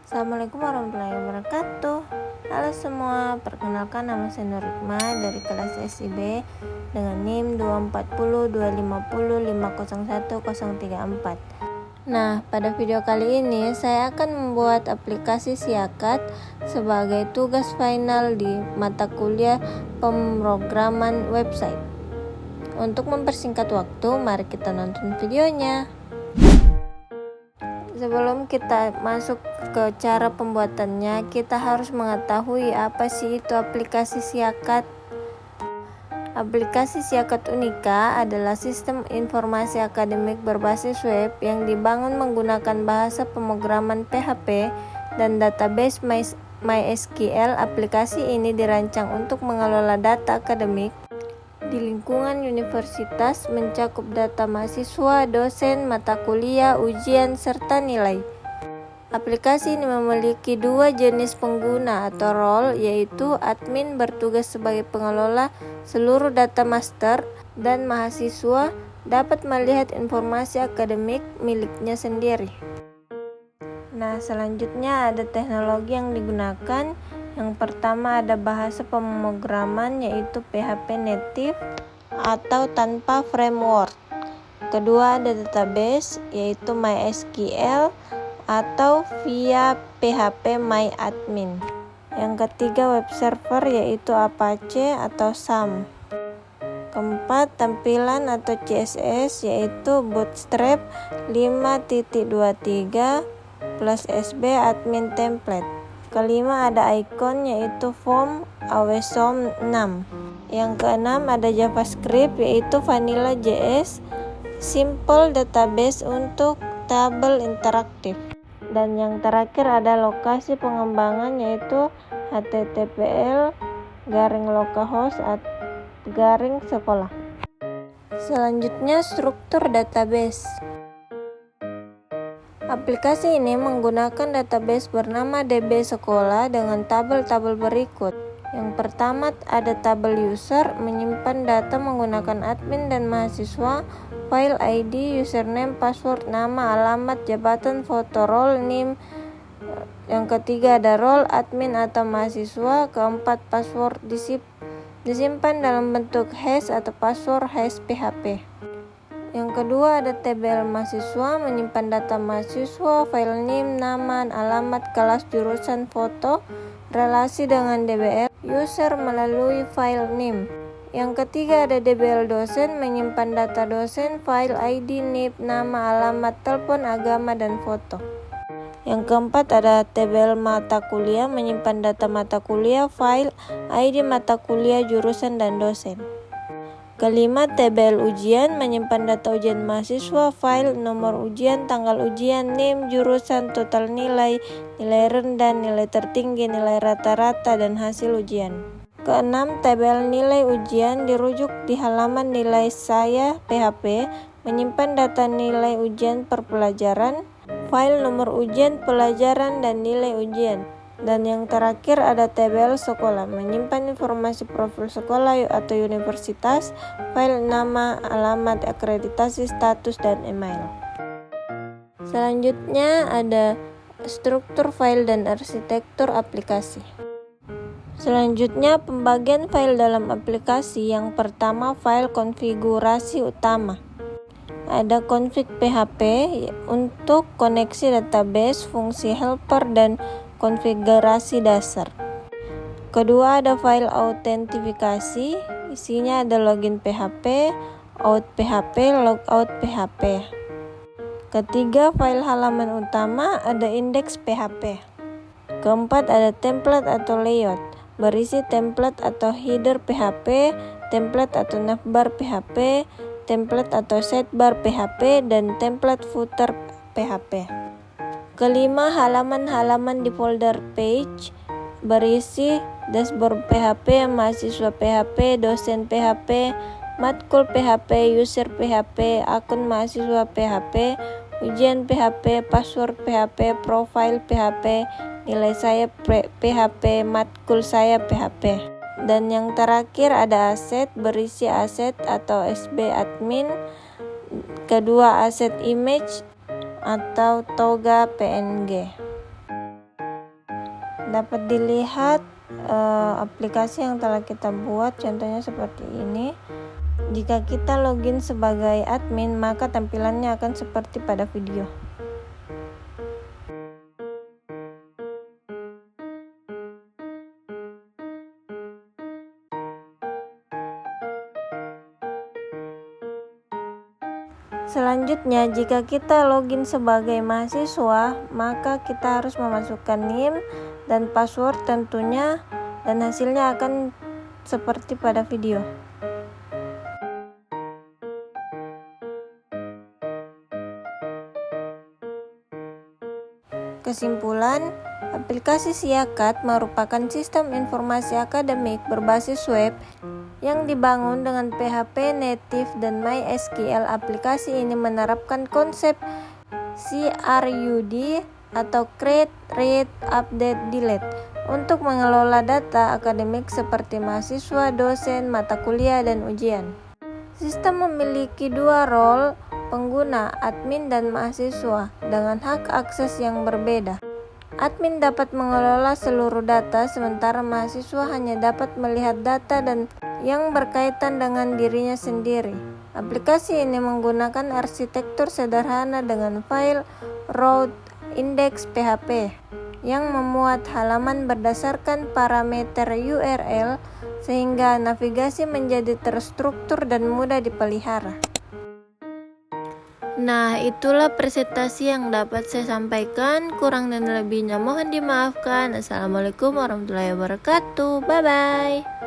Assalamualaikum warahmatullahi wabarakatuh. Halo semua, perkenalkan nama saya Nurikma dari kelas SIB dengan NIM 2402505010034. Nah, pada video kali ini saya akan membuat aplikasi Siakat sebagai tugas final di mata kuliah pemrograman website. Untuk mempersingkat waktu, mari kita nonton videonya. Sebelum kita masuk ke cara pembuatannya, kita harus mengetahui apa sih itu aplikasi Siakat. Aplikasi Siakat Unika adalah sistem informasi akademik berbasis web yang dibangun menggunakan bahasa pemrograman PHP dan database MySQL. Aplikasi ini dirancang untuk mengelola data akademik di lingkungan universitas, mencakup data mahasiswa, dosen, mata kuliah, ujian, serta nilai. Aplikasi ini memiliki dua jenis pengguna atau role, yaitu admin bertugas sebagai pengelola seluruh data master, dan mahasiswa dapat melihat informasi akademik miliknya sendiri. Nah, selanjutnya ada teknologi yang digunakan. Yang pertama ada bahasa pemrograman, yaitu PHP native atau tanpa framework. Kedua ada database, yaitu MySQL atau via PHP MyAdmin. Yang ketiga web server, yaitu Apache atau SAM. Keempat tampilan atau CSS, yaitu Bootstrap 5.23 plus SB admin template. Kelima ada icon, yaitu form Awesome 6. Yang keenam ada JavaScript, yaitu Vanilla.js simple database untuk tabel interaktif. Dan yang terakhir ada lokasi pengembangan, yaitu httpl://localhost/sekolah. Selanjutnya struktur database. Aplikasi ini menggunakan database bernama DB Sekolah dengan tabel-tabel berikut. Yang pertama ada tabel user, menyimpan data menggunakan admin dan mahasiswa, file ID, username, password, nama, alamat, jabatan, foto, role, NIM. Yang ketiga ada role, admin atau mahasiswa. Keempat password disimpan dalam bentuk hash atau password hash PHP. Yang kedua ada TBL mahasiswa, menyimpan data mahasiswa, file NIM, nama, alamat, kelas, jurusan, foto, relasi dengan DBL user melalui file NIM. Yang ketiga ada DBL dosen, menyimpan data dosen, file ID, NIP, nama, alamat, telepon, agama, dan foto. Yang keempat ada TBL mata kuliah, menyimpan data mata kuliah, file, ID mata kuliah, jurusan, dan dosen. Kelima, TBL ujian, menyimpan data ujian mahasiswa, file, nomor ujian, tanggal ujian, NIM, jurusan, total nilai, nilai rendah, nilai tertinggi, nilai rata-rata, dan hasil ujian. Keenam, TBL nilai ujian dirujuk di halaman nilai saya PHP, menyimpan data nilai ujian per pelajaran, file, nomor ujian, pelajaran, dan nilai ujian. Dan yang terakhir ada TBL sekolah, menyimpan informasi profil sekolah atau universitas, file, nama, alamat, akreditasi, status, dan email. Selanjutnya ada struktur file dan arsitektur aplikasi. Selanjutnya pembagian file dalam aplikasi. Yang pertama file konfigurasi utama. Ada config PHP untuk koneksi database, fungsi helper, dan konfigurasi dasar. Kedua ada file autentifikasi, isinya ada login PHP, out PHP, logout PHP. Ketiga file halaman utama, ada indeks PHP. Keempat ada template atau layout, berisi template atau header PHP, template atau navbar PHP, template atau sidebar PHP, dan template footer PHP. Kelima, halaman-halaman di folder page berisi dashboard PHP, mahasiswa PHP, dosen PHP, matkul PHP, user PHP, akun mahasiswa PHP, ujian PHP, password PHP, profile PHP, nilai saya PHP, matkul saya PHP. Dan yang terakhir ada aset, berisi aset atau SB admin. Kedua, aset image atau toga PNG. Dapat dilihat aplikasi yang telah kita buat, contohnya seperti ini. Jika kita login sebagai admin, maka tampilannya akan seperti pada video. Selanjutnya, jika kita login sebagai mahasiswa, maka kita harus memasukkan NIM dan password tentunya, dan hasilnya akan seperti pada video. Kesimpulan, aplikasi Siakat merupakan sistem informasi akademik berbasis web yang dibangun dengan PHP native dan MySQL. Aplikasi ini menerapkan konsep CRUD atau Create, Read, Update, Delete untuk mengelola data akademik seperti mahasiswa, dosen, mata kuliah, dan ujian. Sistem memiliki dua role pengguna, admin dan mahasiswa, dengan hak akses yang berbeda. Admin dapat mengelola seluruh data, sementara mahasiswa hanya dapat melihat data dan yang berkaitan dengan dirinya sendiri. Aplikasi ini menggunakan arsitektur sederhana dengan file root index PHP yang memuat halaman berdasarkan parameter URL sehingga navigasi menjadi terstruktur dan mudah dipelihara. Nah, itulah presentasi yang dapat saya sampaikan. Kurang dan lebihnya mohon dimaafkan. Assalamualaikum warahmatullahi wabarakatuh. Bye-bye.